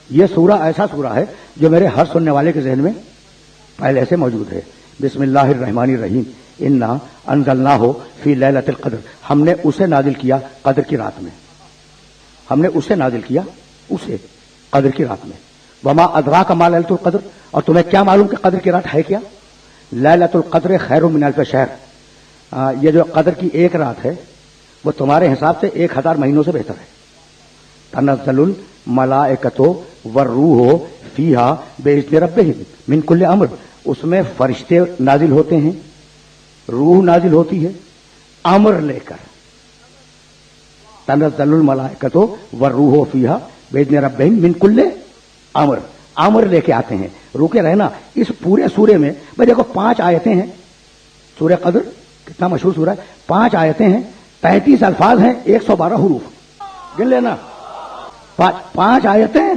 یہ سورہ ایسا سورہ ہے جو میرے ہر سننے والے کے ذہن میں پہلے سے موجود ہے. بسم اللہ الرحمن الرحیم. انا انزلناہ فی لیلۃ القدر. ہم نے اسے نازل کیا قدر کی رات میں. ہم نے اسے نازل کیا اسے قدر کی رات میں. وما ادراک ما لیلۃ القدر. اور تمہیں کیا معلوم کہ قدر کی رات ہے کیا؟ لیلۃ القدر خیر من الف شہر. یہ جو قدر کی ایک رات ہے وہ تمہارے حساب سے 1000 مہینوں سے بہتر ہے. تنزل الملائکۃ والروح فیہا باذن ربہم من کل امر. اس میں فرشتے نازل ہوتے ہیں, روح نازل ہوتی ہے امر لے کر. تنزل الملائکۃ والروح فیہا باذن ربہم من کل امر. امر لے کے آتے ہیں. روکے رہنا اس پورے سورے میں. بھائی دیکھو 5 آیتیں ہیں. سورہ قدر کتنا مشہور سورہ ہے. 5 آیتیں ہیں, 33 الفاظ ہیں, 112 حروف. گن لینا. 5 آیتیں,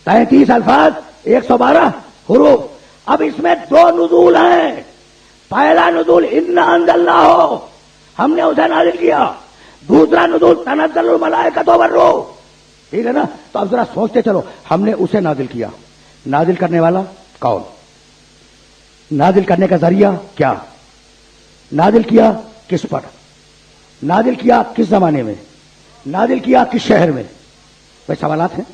33 الفاظ, 112 حروف. اب اس میں 2 نزول ہیں. پہلا نزول انا انزلناہ, ہم نے اسے نازل کیا. دوسرا نزول تنزل الملائکۃ والروح. ٹھیک ہے نا. تو اب ذرا سوچتے چلو, ہم نے اسے نازل کیا. نازل کرنے والا کون؟ نازل کرنے کا ذریعہ کیا؟ نازل کیا کس پر؟ نازل کیا کس زمانے میں؟ نازل کیا کس شہر میں؟ بھائی سوالات ہیں.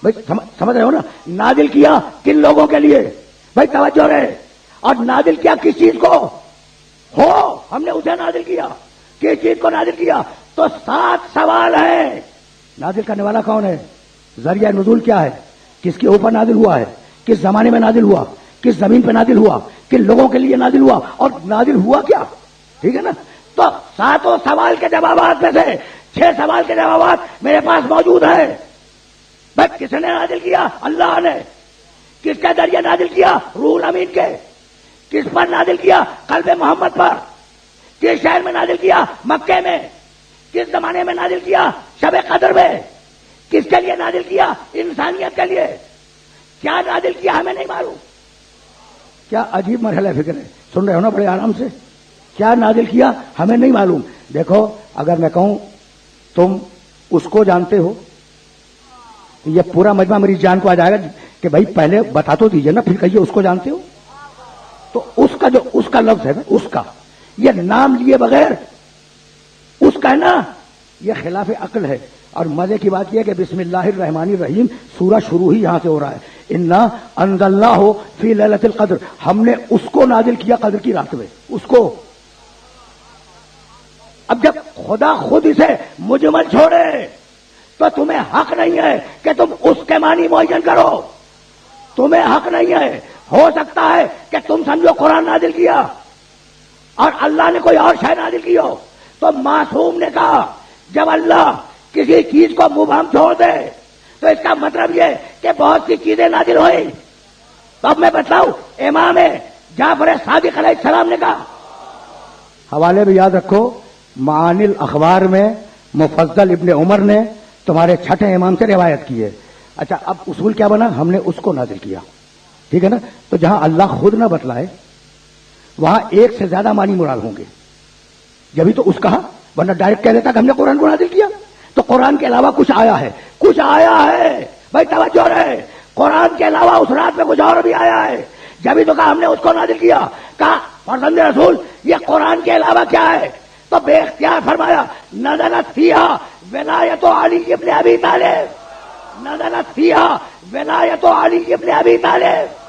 بھائی سمجھ رہے ہو نا. نازل کیا کن لوگوں کے لیے؟ بھائی توجہ رہے. اور نازل کیا کس چیز کو؟ ہو ہم نے اسے نازل کیا. کس چیز کو نازل کیا؟ تو 7 سوال ہیں. نازل کرنے والا کون ہے؟ ذریعہ نزول کیا ہے؟ کس کے اوپر نازل ہوا ہے؟ کس زمانے میں نازل ہوا؟ کس زمین پہ نازل ہوا؟ کن لوگوں کے لیے نازل ہوا؟ اور نازل ہوا کیا؟ ٹھیک ہے نا. تو 7 سوال کے جوابات میں سے 6 سوال کے جوابات میرے پاس موجود ہیں. بس کس نے نازل کیا؟ اللہ نے. کس کے ذریعے نازل کیا؟ روح امین کے. کس پر نازل کیا؟ قلب محمد پر. کس شہر میں نازل کیا؟ مکے میں. کس زمانے میں نازل کیا؟ شب قدر میں. کس کے لیے نازل کیا؟ انسانیت کے لیے. کیا نازل کیا ہمیں نہیں معلوم. کیا عجیب مرحلہ فکر ہے. سن رہے ہو نا بڑے آرام سے. کیا نازل کیا ہمیں نہیں معلوم. دیکھو اگر میں کہوں تم اس کو جانتے ہو, یہ پورا مجمع میری جان کو آ جائے گا کہ بھائی پہلے بتا تو دیجئے نا, پھر کہیے اس کو جانتے ہو. تو اس کا جو اس کا لفظ ہے نا, اس کا یہ نام لیے بغیر اس کا ہے نا, یہ خلاف عقل ہے. اور مزے کی بات یہ ہے کہ بسم اللہ الرحمن الرحیم سورہ شروع ہی یہاں سے ہو رہا ہے. انا انزلناہ فی لیلۃ القدر. ہم نے اس کو نازل کیا قدر کی رات میں. اس کو. اب جب خدا خود اسے مجمل چھوڑے تو تمہیں حق نہیں ہے کہ تم اس کے معنی معین کرو. تمہیں حق نہیں ہے. ہو سکتا ہے کہ تم سمجھو قرآن نازل کیا اور اللہ نے کوئی اور شے نازل کی ہو. تو معصوم نے کہا جب اللہ کسی چیز کو مبہم چھوڑ دے تو اس کا مطلب یہ کہ بہت سی چیزیں نازل ہوئی. تو اب میں بتلاؤں, امام جعفر صادق علیہ السلام نے کہا. حوالے بھی یاد رکھو, معانی الاخبار میں مفضل ابن عمر نے تمہارے چھٹے امام سے روایت کی ہے. اچھا اب اصول کیا بنا؟ ہم نے اس کو نازل کیا. ٹھیک ہے نا. تو جہاں اللہ خود نہ بتلائے وہاں ایک سے زیادہ معنی مراد ہوں گے. جبھی تو اس کہا, ورنہ ڈائریکٹ کہہ دیتا کہ ہم نے قرآن کو نازل کیا. تو قرآن کے علاوہ کچھ آیا ہے, کچھ آیا ہے. بھائی توجہ رہے. قرآن کے علاوہ اس رات میں کچھ اور بھی آیا ہے. جبھی تو کہا ہم نے اس کو نازل کیا. کہا فرزند رسول یہ قرآن کے علاوہ کیا ہے؟ تو بے اختیار فرمایا نزلت فیہا ولایت علی ابن ابی طالب. نزلت فیہا ولایت علی ابن ابی طالب.